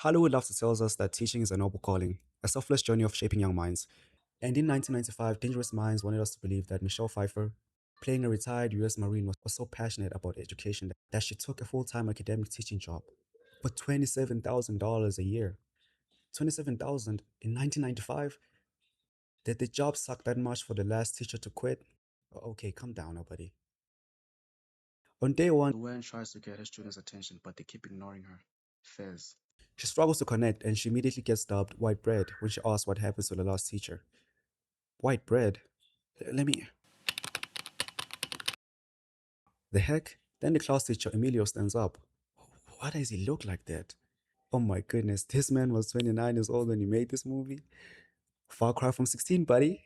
Hollywood loves to tell us that teaching is a noble calling, a selfless journey of shaping young minds. And in 1995, Dangerous Minds wanted us to believe that Michelle Pfeiffer, playing a retired US Marine, was so passionate about education that she took a full-time academic teaching job for $27,000 a year. 27,000 in 1995? Did the job suck that much for the last teacher to quit? Okay, calm down, nobody. On day one, LouAnne tries to get her students' attention, but they keep ignoring her. Fez. she struggles to connect and she immediately gets dubbed white bread when she asks what happens to the last teacher. White bread? Let me. The heck? Then the class teacher Emilio stands up. Why does he look like that? Oh my goodness, this man was 29 years old when he made this movie? Far cry from 16, buddy.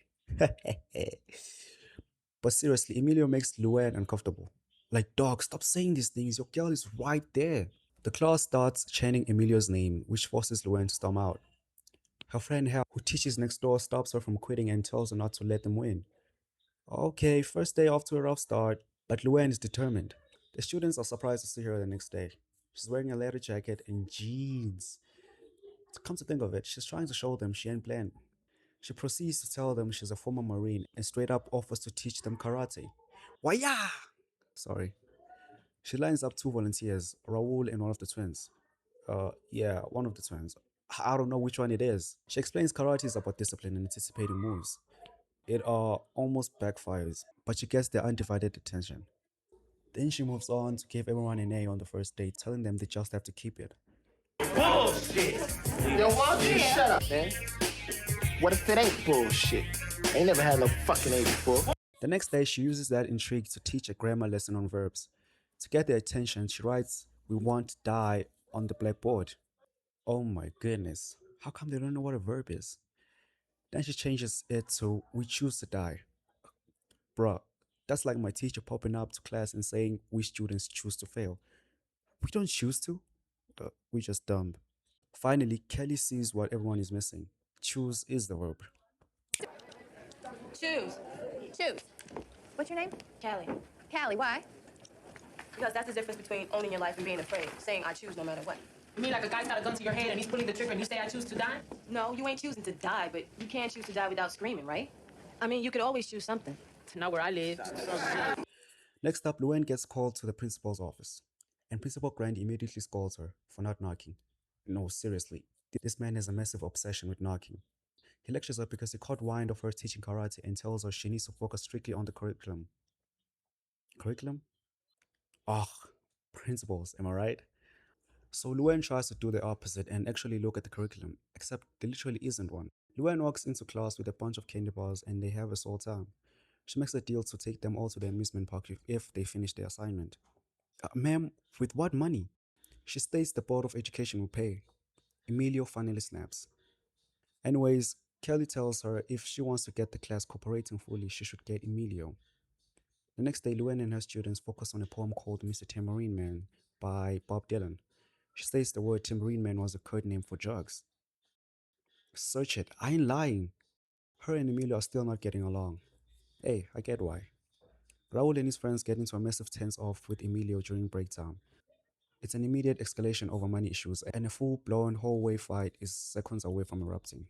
But seriously, Emilio makes LouAnne uncomfortable. Like, dog, stop saying these things. Your girl is right there. The class starts chanting Emilio's name, which forces LouAnne to storm out. Her friend Hal, who teaches next door, stops her from quitting and tells her not to let them win. Okay, first day off to a rough start, but LouAnne is determined. The students are surprised to see her the next day. She's wearing a leather jacket and jeans. Come to think of it, she's trying to show them she ain't playing. She proceeds to tell them she's a former Marine and straight up offers to teach them karate. Waya! Sorry. She lines up two volunteers, Raul and one of the twins. Yeah, one of the twins. I don't know which one it is. She explains karate is about discipline and anticipating moves. It almost backfires, but she gets their undivided attention. Then she moves on to give everyone an A on the first date, telling them they just have to keep it. Bullshit. Yo, why don't you shut up, man? What if it ain't bullshit? Ain't never had no fucking A before. The next day, she uses that intrigue to teach a grammar lesson on verbs. To get their attention, she writes, "We want die" on the blackboard. Oh my goodness. How come they don't know what a verb is? Then she changes it to "We choose to die." Bruh, that's like my teacher popping up to class and saying we students choose to fail. We don't choose to. We just dumb. Finally, Kelly sees what everyone is missing. Choose is the verb. Choose. Choose. What's your name? Callie. Callie, why? Because that's the difference between owning your life and being afraid. Saying I choose no matter what. You mean like a guy's got a gun to your head and he's pulling the trigger and you say I choose to die? No, you ain't choosing to die, but you can't choose to die without screaming, right? I mean, you could always choose something. It's not where I live. Next up, LouAnne gets called to the principal's office, and Principal Grant immediately scolds her for not knocking. No, seriously, this man has a massive obsession with knocking. He lectures her because he caught wind of her teaching karate and tells her she needs to focus strictly on the curriculum. Curriculum? Ugh, principals, am I right? So LouAnne tries to do the opposite and actually look at the curriculum, except there literally isn't one. LouAnne walks into class with a bunch of candy bars and they have a sore time. She makes a deal to take them all to the amusement park if they finish their assignment. Ma'am, with what money? She states the Board of Education will pay. Emilio finally snaps. Anyways, Kelly tells her if she wants to get the class cooperating fully, she should get Emilio. The next day, LouAnne and her students focus on a poem called Mr. Tambourine Man by Bob Dylan. She states the word Tambourine Man was a code name for drugs. Search it, I ain't lying. Her and Emilio are still not getting along. Hey, I get why. Raul and his friends get into a massive tense off with Emilio during break time. It's an immediate escalation over money issues, and a full-blown hallway fight is seconds away from erupting.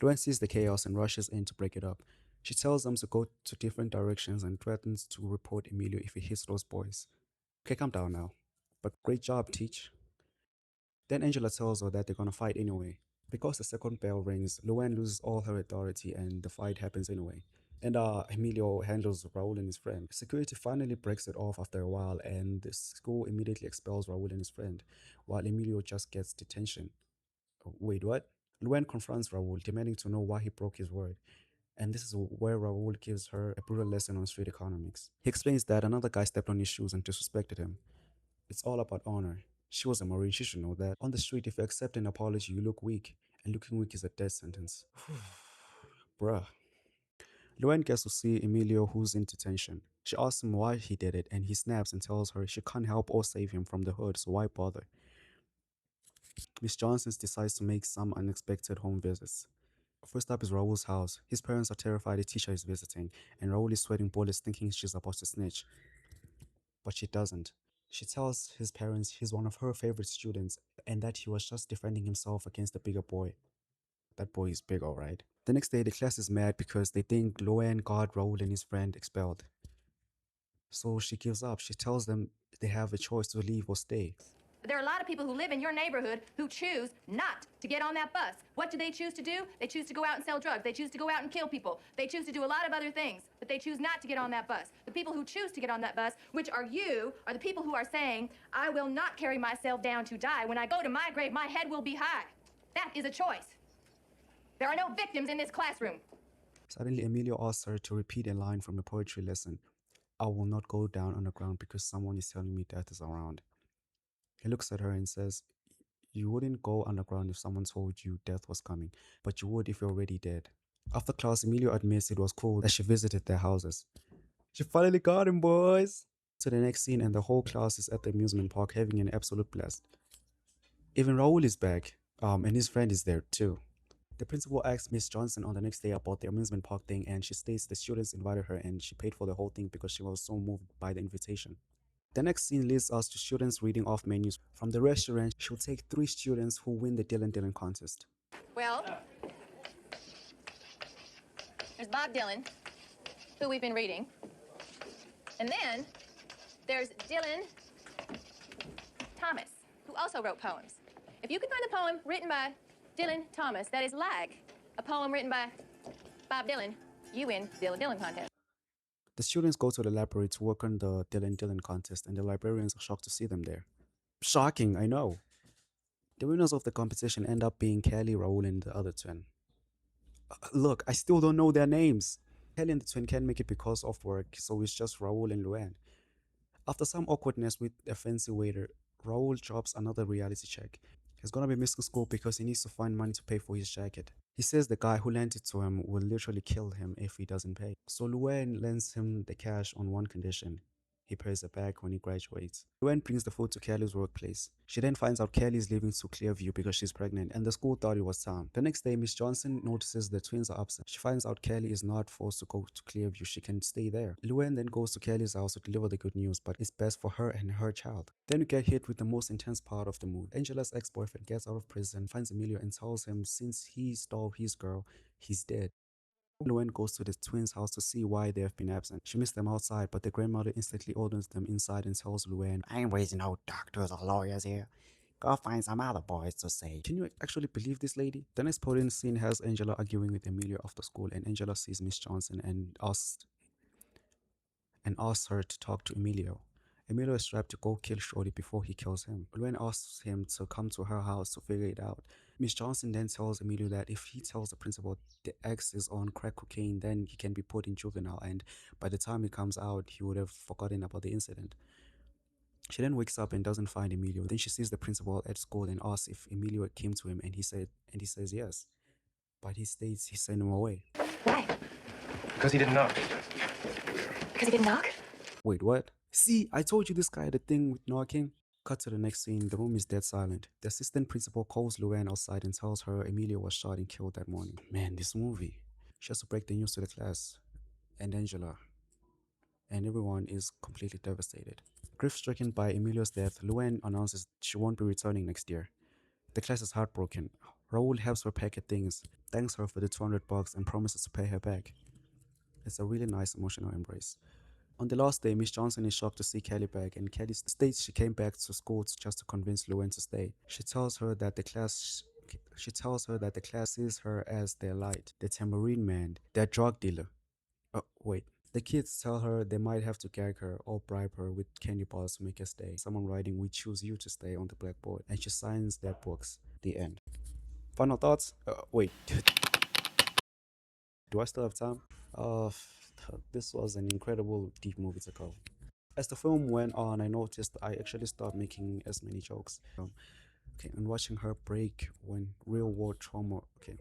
LouAnne sees the chaos and rushes in to break it up. She tells them to go to different directions and threatens to report Emilio if he hits those boys. Okay, calm down now. But great job, Teach. Then Angela tells her that they're gonna fight anyway. Because the second bell rings, LouAnne loses all her authority and the fight happens anyway. And Emilio handles Raul and his friend. Security finally breaks it off after a while, and the school immediately expels Raul and his friend, while Emilio just gets detention. Wait, what? LouAnne confronts Raul, demanding to know why he broke his word. And this is where Raul gives her a brutal lesson on street economics. He explains that another guy stepped on his shoes and disrespected him. It's all about honor. She was a Marine, she should know that. On the street, if you accept an apology, you look weak, and looking weak is a death sentence. Bruh. LouAnne gets to see Emilio, who's in detention. She asks him why he did it, and he snaps and tells her she can't help or save him from the hood, so why bother? Miss Johnson decides to make some unexpected home visits. First up is Raul's house. His parents are terrified the teacher is visiting, and Raul is sweating bullets thinking she's about to snitch. But she doesn't. She tells his parents he's one of her favorite students and that he was just defending himself against a bigger boy. That boy is big, alright. The next day, the class is mad because they think LouAnne got Raul and his friend expelled. So she gives up. She tells them they have a choice to leave or stay. There are a lot of people who live in your neighborhood who choose not to get on that bus. What do they choose to do? They choose to go out and sell drugs. They choose to go out and kill people. They choose to do a lot of other things, but they choose not to get on that bus. The people who choose to get on that bus, which are you, are the people who are saying, I will not carry myself down to die. When I go to my grave, my head will be high. That is a choice. There are no victims in this classroom. Suddenly, Emilio asks her to repeat a line from a poetry lesson. I will not go down on the ground because someone is telling me death is around. He looks at her and says, you wouldn't go underground if someone told you death was coming, but you would if you're already dead. After class, Emilio admits it was cool that she visited their houses. She finally got him, boys! To the next scene, and the whole class is at the amusement park having an absolute blast. Even Raul is back, and his friend is there too. The principal asks Miss Johnson on the next day about the amusement park thing, and she states the students invited her and she paid for the whole thing because she was so moved by the invitation. The next scene leads us to students reading off menus from the restaurant. She'll take 3 students who win the Dylan contest. Well, there's Bob Dylan, who we've been reading. And then there's Dylan Thomas, who also wrote poems. If you can find a poem written by Dylan Thomas that is like a poem written by Bob Dylan, you win the Dylan contest. The students go to the library to work on the Dylan contest, and the librarians are shocked to see them there. Shocking, I know. The winners of the competition end up being Callie, Raul, and the other twin. Look, I still don't know their names. Callie and the twin can't make it because of work, so it's just Raul and LouAnne. After some awkwardness with a fancy waiter, Raul drops another reality check. He's gonna be missing school because he needs to find money to pay for his jacket. He says the guy who lent it to him will literally kill him if he doesn't pay. So LouAnne lends him the cash on one condition. He pays it back when he graduates. LouAnne brings the food to Callie's workplace. She then finds out Callie is leaving to Clearview because she's pregnant, and the school thought it was Tom. The next day, Miss Johnson notices the twins are absent. She finds out Callie is not forced to go to Clearview. She can stay there. LouAnne then goes to Callie's house to deliver the good news, but it's best for her and her child. Then we get hit with the most intense part of the movie. Angela's ex-boyfriend gets out of prison, finds Emilio, and tells him since he stole his girl, he's dead. LouAnne goes to the twins' house to see why they have been absent. She missed them outside, but the grandmother instantly orders them inside and tells LouAnne, I ain't raising no doctors or lawyers here. Go find some other boys to say. Can you actually believe this lady? The next podium scene has Angela arguing with Emilio after school, and Angela sees Miss Johnson and asks her to talk to Emilio. Emilio is strapped to go kill Shorty before he kills him. LouAnne asks him to come to her house to figure it out. Miss Johnson then tells Emilio that if he tells the principal the ex is on crack cocaine, then he can be put in juvenile, and by the time he comes out, he would have forgotten about the incident. She then wakes up and doesn't find Emilio. Then she sees the principal at school and asks if Emilio came to him, and he says yes. But he states he sent him away. Why? Because he didn't knock. Because he didn't knock? Wait, what? See, I told you this guy had a thing with knocking. Cut to the next scene. The room is dead silent. The assistant principal calls LouAnne outside and tells her Emilio was shot and killed that morning. Man, this movie. She has to break the news to the class and Angela, and everyone is completely devastated. Grief-stricken by Emilio's death, LouAnne announces she won't be returning next year. The class is heartbroken. Raul helps her pack her things, thanks her for the $200 and promises to pay her back. It's a really nice emotional embrace. On the last day, Miss Johnson is shocked to see Callie back, and Callie states she came back to school just to convince LouAnne to stay. She tells her that the class sees her as their light, the Tambourine man, their drug dealer. Oh, wait. The kids tell her they might have to gag her or bribe her with candy bars to make her stay. Someone writing, "We choose you to stay" on the blackboard, and she signs their books. The end. Final thoughts? Wait. Do I still have time? This was an incredible deep movie to cover. As the film went on, I noticed I actually stopped making as many jokes. And watching her break when real world trauma. Okay.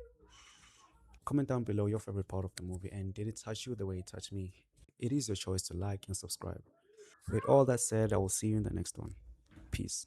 Comment down below your favorite part of the movie, and did it touch you the way it touched me? It is your choice to like and subscribe. With all that said, I will see you in the next one. Peace.